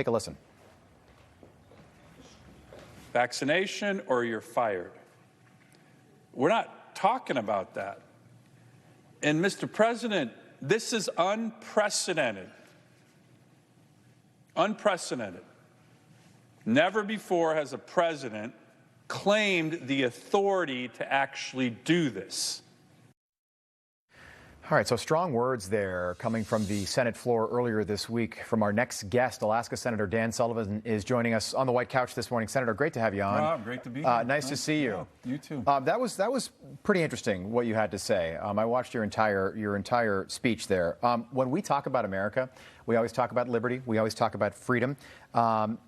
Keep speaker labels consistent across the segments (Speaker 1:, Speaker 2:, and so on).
Speaker 1: Take a listen.
Speaker 2: Vaccination or you're fired. We're not talking about that. And Mr. President, this is unprecedented. Unprecedented. Never before has a president claimed the authority to actually do this.
Speaker 1: All right, so strong words there coming from the Senate floor earlier this week from our next guest. Alaska Senator Dan Sullivan is joining us on the White Couch this morning. Senator, great to have you on.
Speaker 3: Rob, great to be here.
Speaker 1: Nice to see you.
Speaker 3: Yeah, you too.
Speaker 1: That was pretty interesting what you had to say. I watched your entire speech there. When we talk about America, we always talk about liberty. We always talk about freedom.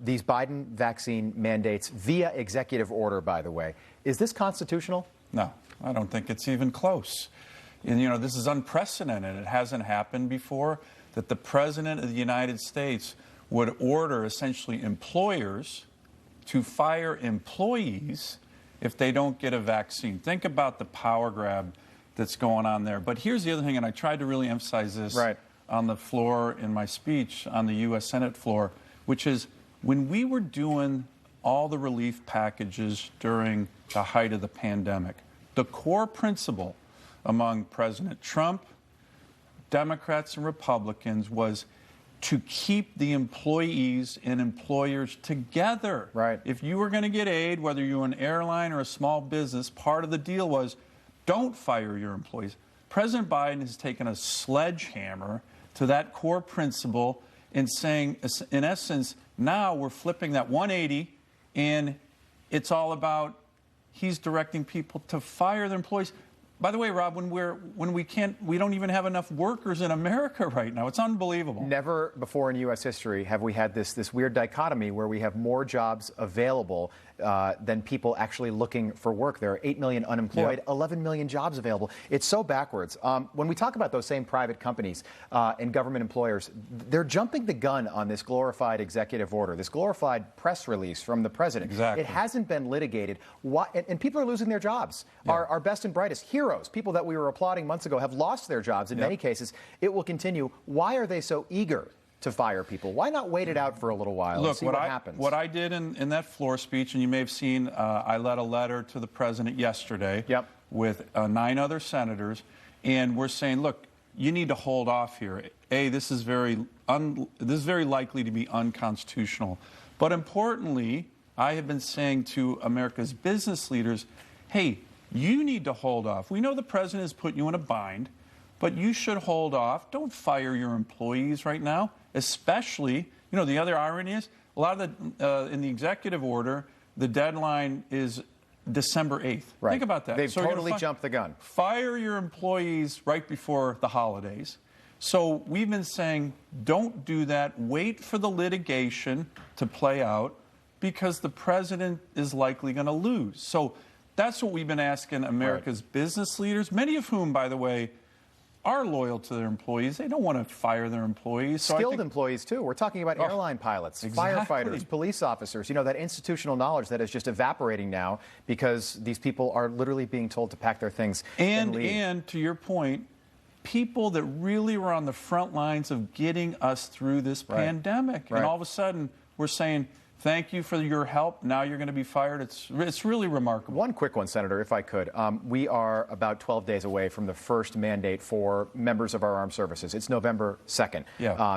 Speaker 1: These Biden vaccine mandates via executive order, by the way, is this constitutional?
Speaker 3: No, I don't think it's even close. And, you know, this is unprecedented. It hasn't happened before that the President of the United States would order essentially employers to fire employees if they don't get a vaccine. Think about the power grab that's going on there. But here's the other thing, and I tried to really emphasize this on the floor in my speech on the U.S. Senate floor, which is when we were doing all the relief packages during the height of the pandemic, the core principle among President Trump, Democrats, and Republicans was to keep the employees and employers together.
Speaker 1: Right.
Speaker 3: If you were going to get aid, whether you're an airline or a small business, part of the deal was don't fire your employees. President Biden has taken a sledgehammer to that core principle and saying, in essence, now we're flipping that 180, and it's all about he's directing people to fire their employees. By the way, Rob, we don't even have enough workers in America right now. It's unbelievable.
Speaker 1: Never before in U.S. history have we had this weird dichotomy where we have more jobs available than people actually looking for work. There are 8 million unemployed, 11 million jobs available. It's so backwards. When we talk about those same private companies and government employers, they're jumping the gun on this glorified executive order, this glorified press release from the president.
Speaker 3: Exactly.
Speaker 1: It hasn't been litigated. And people are losing their jobs. Our best and brightest heroes, people that we were applauding months ago, have lost their jobs in many cases. It will continue. Why are they so eager to fire people? Why not wait it out for a little while and see what happens?
Speaker 3: What I did in that floor speech, and you may have seen, I led a letter to the president yesterday with 9 other senators, and we're saying, look, you need to hold off here. This is very likely to be unconstitutional. But importantly, I have been saying to America's business leaders, hey, you need to hold off. We know the president has put you in a bind, but you should hold off. Don't fire your employees right now, especially, you know, the other irony is a lot of in the executive order, the deadline is December 8th.
Speaker 1: Right.
Speaker 3: Think about that.
Speaker 1: They've totally jumped the gun.
Speaker 3: Fire your employees right before the holidays. So we've been saying, don't do that. Wait for the litigation to play out because the president is likely going to lose. So that's what we've been asking America's business leaders, many of whom, by the way, are loyal to their employees. They don't want to fire their employees. So
Speaker 1: skilled employees, too. We're talking about airline pilots, firefighters, police officers. You know, that institutional knowledge that is just evaporating now because these people are literally being told to pack their things and leave.
Speaker 3: And to your point, people that really were on the front lines of getting us through this pandemic. And all of a sudden, we're saying, thank you for your help. Now you're going to be fired. It's really remarkable.
Speaker 1: One quick one, Senator, if I could. We are about 12 days away from the first mandate for members of our armed services. It's November 2nd,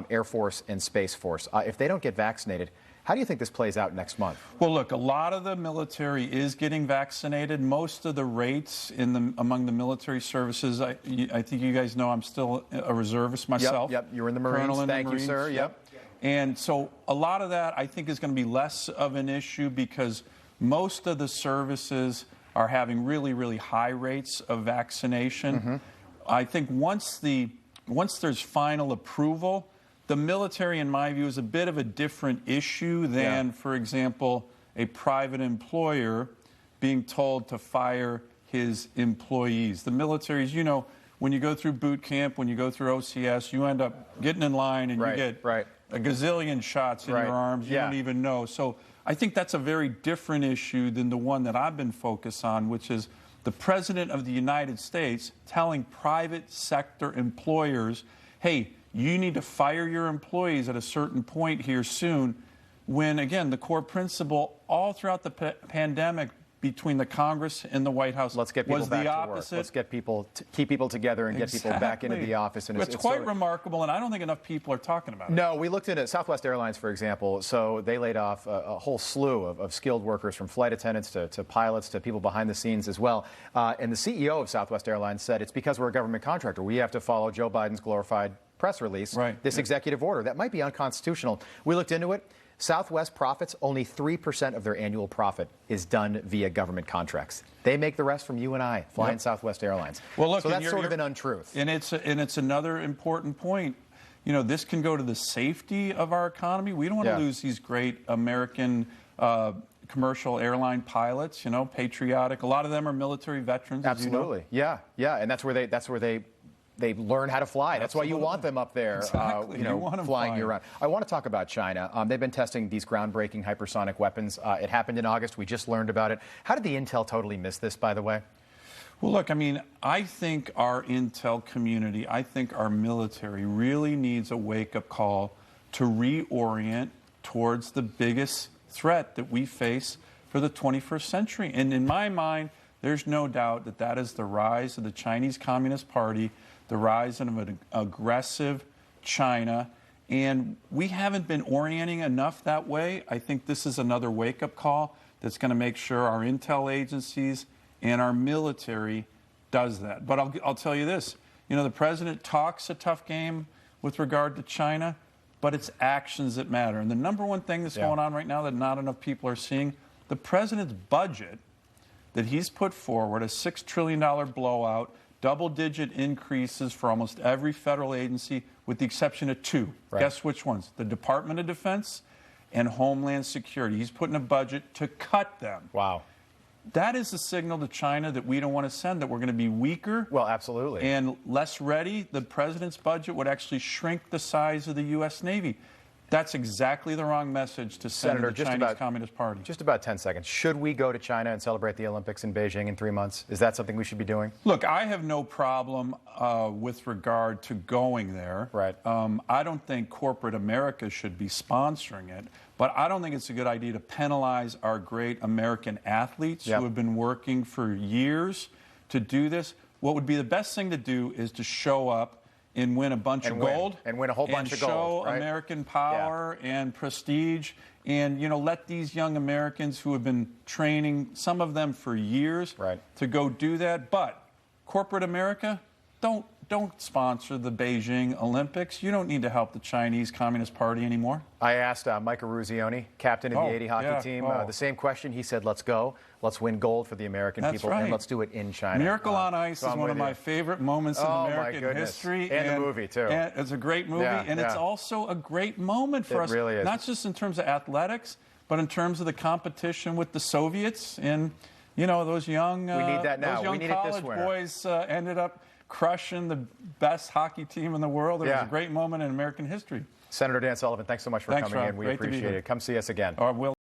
Speaker 1: Air Force and Space Force. If they don't get vaccinated, how do you think this plays out next month?
Speaker 3: Well, look, a lot of the military is getting vaccinated. Most of the rates among the military services, I think you guys know I'm still a reservist myself.
Speaker 1: Yep, you're in the Marines. Thank you, sir. Yep.
Speaker 3: And so a lot of that, I think, is going to be less of an issue because most of the services are having really, really high rates of vaccination. I think once there's final approval, the military, in my view, is a bit of a different issue than, for example, a private employer being told to fire his employees. The military, as you know, when you go through boot camp, when you go through OCS, you end up getting in line and you get a gazillion shots in your arms. You don't even know. So I think that's a very different issue than the one that I've been focused on, which is the President of the United States telling private sector employers, hey, you need to fire your employees at a certain point here soon when, again, the core principle all throughout the pandemic between the Congress and the White House
Speaker 1: Let's get people
Speaker 3: was
Speaker 1: back
Speaker 3: the
Speaker 1: to
Speaker 3: opposite.
Speaker 1: work. Let's get people, keep people together and get people back into the office. And
Speaker 3: it's quite remarkable, and I don't think enough people are talking about it.
Speaker 1: No, we looked into Southwest Airlines, for example. So they laid off a whole slew of skilled workers, from flight attendants to pilots to people behind the scenes as well. And the CEO of Southwest Airlines said it's because we're a government contractor. We have to follow Joe Biden's glorified press release, this executive order. That might be unconstitutional. We looked into it. Southwest profits, only 3% of their annual profit is done via government contracts. They make the rest from you and I flying Southwest Airlines.
Speaker 3: Well, look,
Speaker 1: so that's sort of an untruth.
Speaker 3: And it's another important point. You know, this can go to the safety of our economy. We don't want to lose these great American commercial airline pilots. You know, patriotic. A lot of them are military veterans.
Speaker 1: Absolutely,
Speaker 3: as you know.
Speaker 1: yeah, and that's where they learn how to fly. That's why you want them up there,
Speaker 3: exactly.
Speaker 1: flying year-round. I want to talk about China. They've been testing these groundbreaking hypersonic weapons. It happened in August. We just learned about it. How did the intel totally miss this, by the way?
Speaker 3: Well, look, I mean, I think our intel community, I think our military really needs a wake-up call to reorient towards the biggest threat that we face for the 21st century. And in my mind, there's no doubt that that is the rise of the Chinese Communist Party, the rise of an aggressive China, and we haven't been orienting enough that way. I think this is another wake-up call that's going to make sure our intel agencies and our military does that. But I'll tell you this, you know, the president talks a tough game with regard to China, but it's actions that matter. And the number one thing that's going on right now that not enough people are seeing, the president's budget that he's put forward, a $6 trillion blowout, double-digit increases for almost every federal agency, with the exception of two. Guess which ones? The Department of Defense and Homeland Security. He's putting a budget to cut them.
Speaker 1: Wow.
Speaker 3: That is a signal to China that we don't want to send, that we're going to be weaker.
Speaker 1: Well, absolutely.
Speaker 3: And less ready. The president's budget would actually shrink the size of the U.S. Navy. That's exactly the wrong message to send to the Chinese Communist Party.
Speaker 1: Just about 10 seconds. Should we go to China and celebrate the Olympics in Beijing in 3 months? Is that something we should be doing?
Speaker 3: Look, I have no problem with regard to going there.
Speaker 1: Right.
Speaker 3: I don't think corporate America should be sponsoring it, but I don't think it's a good idea to penalize our great American athletes who have been working for years to do this. What would be the best thing to do is to show up and win a bunch of gold.
Speaker 1: And win a whole bunch of gold.
Speaker 3: And show American power and prestige. And, you know, let these young Americans who have been training, some of them for years, to go do that. But corporate America, don't sponsor the Beijing Olympics. You don't need to help the Chinese Communist Party anymore.
Speaker 1: I asked Mike Eruzione, captain of the 80 hockey team, the same question. He said, let's go. Let's win gold for the American people, and let's do it in China.
Speaker 3: Miracle on Ice is one of my favorite moments in American history.
Speaker 1: And the movie, too.
Speaker 3: And it's a great movie, and it's also a great moment for us.
Speaker 1: It really is.
Speaker 3: Not just in terms of athletics, but in terms of the competition with the Soviets. And, you know, those young,
Speaker 1: we need that now.
Speaker 3: Those young college boys ended up crushing the best hockey team in the world. It was a great moment in American history.
Speaker 1: Senator Dan Sullivan, thanks so much for coming in. We appreciate it. Come see us again.
Speaker 3: We'll